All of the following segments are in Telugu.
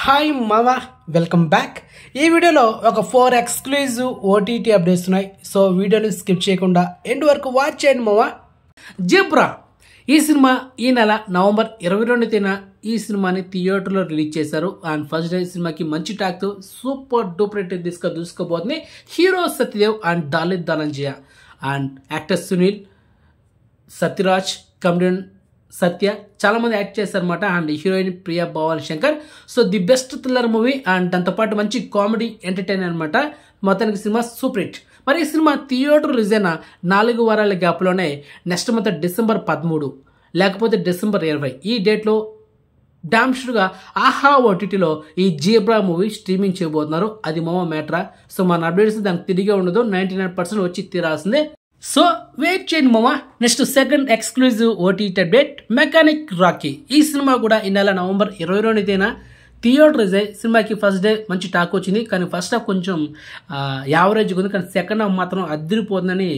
హాయ్ మామా, వెల్కమ్ బ్యాక్. ఈ వీడియోలో ఒక 4 ఎక్స్క్లూజివ్ ఓటీటీ అప్డేట్స్ ఉన్నాయి. సో వీడియోని స్కిప్ చేయకుండా ఎండ్ వరకు వాచ్ చేయండి మామా. జిబ్రా ఈ సినిమా ఈ నెల నవంబర్ 22 తేదీన ఈ సినిమాని థియేటర్లో రిలీజ్ చేశారు. అండ్ ఫస్ట్ డే సినిమాకి మంచి టాక్తో సూపర్ డూపర్ హిట్ దూసుకోబోతుంది. Hero Satyadev and Daali Dhananjaya and actor Sunil, Sathyaraj, comedian Satya చాలా మంది యాక్ట్ చేశారనమాట. And heroine Priya Bhavani Shankar. So the best thriller movie and దాంతోపాటు మంచి కామెడీ ఎంటర్టైన్ అనమాట. మొత్తానికి సినిమా సూపర్ హిట్. మరి ఈ సినిమా థియేటర్ రిలీజ్ అయిన 4 వారాల గ్యాప్లోనే నెక్స్ట్ మంత్ డిసెంబర్ 13 లేకపోతే డిసెంబర్ 20 ఈ డేట్లో డామ్షుడ్గా ఆహా ఓటీటీలో ఈ జీబ్రా మూవీ స్ట్రీమింగ్ చేయబోతున్నారు. అది మామ మ్యాటరా. సో మన అప్డేట్స్ దానికి తిరిగే ఉండదు, 99% వచ్చి తీరాల్సిందే. సో వెయిట్ చేయండి మామ. Next second exclusive OTT update mechanic Rocky. ఈ సినిమా కూడా ఈ నెల నవంబర్ 22 తేదీన థియేటర్ రిలీజ్ అయ్యి సినిమాకి ఫస్ట్ డే మంచి టాక్ వచ్చింది. కానీ ఫస్ట్ హాఫ్ కొంచెం యావరేజ్గా ఉంది, కానీ సెకండ్ హాఫ్ మాత్రం అదిరిపోతుందని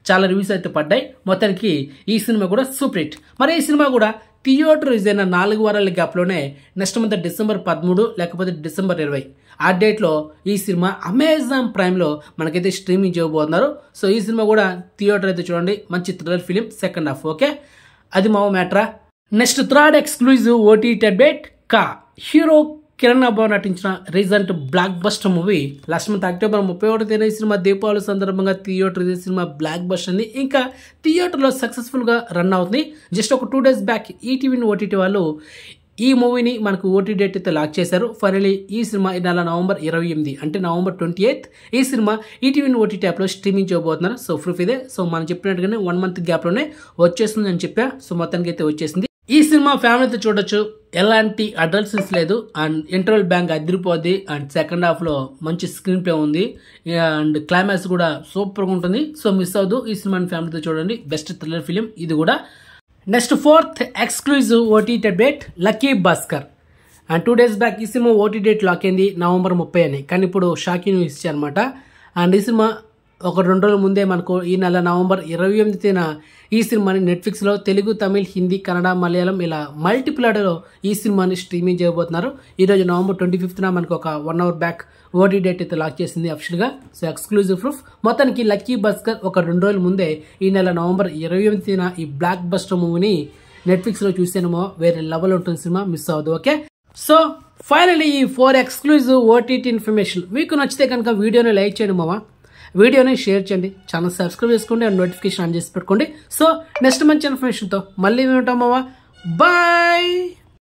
చాలా రివ్యూస్ అయితే పడ్డాయి. మొత్తానికి ఈ సినిమా కూడా సూపర్ హిట్. మరి ఈ సినిమా కూడా థియేటర్ రిలీజ్ అయిన 4 వారాల గ్యాప్లోనే నెక్స్ట్ మంత్ డిసెంబర్ 13 లేకపోతే డిసెంబర్ 20 ఆ డేట్లో ఈ సినిమా అమెజాన్ ప్రైమ్లో మనకైతే స్ట్రీమింగ్ చేయబోతున్నారు. సో ఈ సినిమా కూడా థియేటర్ అయితే చూడండి, మంచి thriller film second half. Okay, అది మా మ్యాటరా. Next third exclusive OTT update కా. హీరో కిరణ్ అబ్బాయి నటించిన recent blockbuster movie last month October 31 తేదీన ఈ సినిమా దీపావళి సందర్భంగా థియేటర్ సినిమా బ్లాక్ బస్టర్ ఉంది. ఇంకా థియేటర్లో సక్సెస్ఫుల్గా రన్ అవుతుంది. జస్ట్ ఒక 2 days బ్యాక్ ఈటీవీ ఓటీటీ వాళ్ళు ఈ మూవీని మనకు ఓటీ డేట్ అయితే లాక్ చేశారు. ఫైనలీ ఈ సినిమా ఈ నెల నవంబర్ 28 అంటే నవంబర్ 28 ఈ సినిమా ఈటీవీ ఓటీటీ యాప్లో స్ట్రీమింగ్ చేయబోతున్నారు. సో ప్రూఫ్ ఇదే. సో మనం చెప్పినట్టుగానే 1 month గ్యాప్లోనే వచ్చేస్తుంది అని చెప్పా. సో మొత్తానికి అయితే వచ్చేసింది. ఈ సినిమా ఫ్యామిలీతో చూడొచ్చు, ఎలాంటి అడల్ట్ సీన్స్ లేదు. అండ్ ఇంటర్వల్ బ్యాంక్ అదిరిపోద్ది. అండ్ సెకండ్ హాఫ్లో మంచి స్క్రీన్ ప్లే ఉంది. అండ్ క్లైమాక్స్ కూడా సూపర్గా ఉంటుంది. సో మిస్ అవ్వదు, ఈ సినిమాని ఫ్యామిలీతో చూడండి. బెస్ట్ థ్రిల్లర్ ఫిలిం ఇది కూడా. Next fourth exclusive OTT update lucky Bhaskar. And 2 days back ఈ సినిమా ఓటీ డేట్ లాక్ అయింది నవంబర్ 30 అని. కానీ ఇప్పుడు షాకింగ్ న్యూస్ ఇచ్చారనమాట. అండ్ ఈ సినిమా ఒక 2 రోజుల ముందే మనకు ఈ నెల నవంబర్ 28 తేదీన ఈ సినిమాని నెట్ఫ్లిక్స్లో తెలుగు, తమిళ్, హిందీ, కన్నడ, మలయాళం ఇలా మల్టిప్లాడలో ఈ సినిమాని స్ట్రీమింగ్ చేయబోతున్నారు. ఈరోజు నవంబర్ 25న మనకు ఒక 1 hour బ్యాక్ ఓటీ డేట్ అయితే లాక్ చేసింది అఫిషియల్గా. So exclusive proof. మొత్తానికి లక్కీ భాస్కర్ ఒక 2 రోజుల ముందే ఈ నెల నవంబర్ 28 తేదీన ఈ బ్లాక్ బస్టర్ మూవీని నెట్ఫ్లిక్స్లో చూసానేమో వేరే లెవెల్ ఉంటుంది సినిమా, మిస్ అవ్వదు. ఓకే, సో ఫైనల్లీ ఈ 4 ఎక్స్క్లూజివ్ ఓటీటీ ఇన్ఫర్మేషన్ మీకు నచ్చితే కనుక వీడియోని లైక్ చేయండి మామ, వీడియోని షేర్ చేయండి, ఛానల్ సబ్స్క్రైబ్ చేసుకోండి అండ్ నోటిఫికేషన్ ఆన్ చేసి పెట్టుకోండి. సో నెక్స్ట్ మంచి ఇన్ఫర్మేషన్తో మళ్ళీ ఉంటాం మామ. బాయ్.